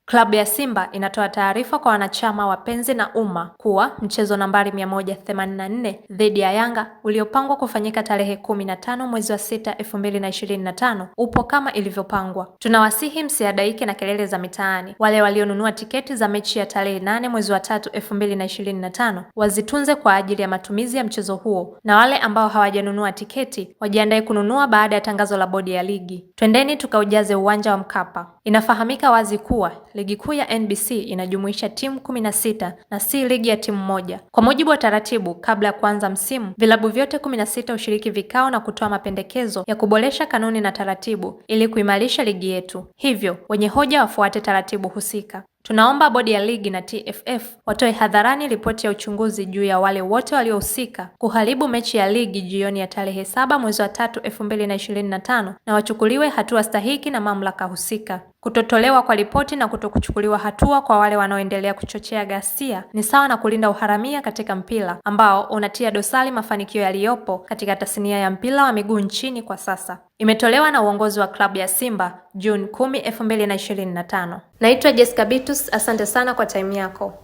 Klabu ya Simba inatoa taarifa kwa wanachama, wapenzi na umma kuwa mchezo nambari 184 dhidi ya Yanga uliopangwa kufanyika tarehe 15 mwezi wa 6 2025 upo kama ilivyopangwa. Tunawasihi msiadaike na kelele za mitaani. Wale walionunua tiketi za mechi ya tarehe 8 mwezi wa 3 2025 wazitunze kwa ajili ya matumizi ya mchezo huo, na wale ambao hawajanunua tiketi wajiandae kununua baada ya tangazo la bodi ya ligi. Twendeni tukaujaze uwanja wa Mkapa. Inafahamika wazi kuwa ligi kuu ya NBC inajumuisha timu 16 na si ligi ya timu moja. Kwa mujibu wa taratibu, kabla ya kuanza msimu, vilabu vyote 16 hushiriki vikao na kutoa mapendekezo ya kuboresha kanuni na taratibu ili kuimarisha ligi yetu. Hivyo, wenye hoja wafuate taratibu husika. Tunaomba bodi ya ligi na TFF watoe hadharani ripoti ya uchunguzi juu ya wale wote waliohusika kuharibu mechi ya ligi jioni ya tarehe 7 mwezi wa 3 2025 na wachukuliwe hatua stahiki na mamlaka husika. Kutotolewa kwa ripoti na kutokuchukuliwa hatua kwa wale wanaoendelea kuchochea ghasia ni sawa na kulinda uharamia katika mpira ambao unatia dosari mafanikio yaliyopo katika tasnia ya mpira wa miguu nchini kwa sasa. Imetolewa na uongozi wa klabu ya Simba Juni 10, 2025. Naitwa Jessica Bitus, asante sana kwa time yako.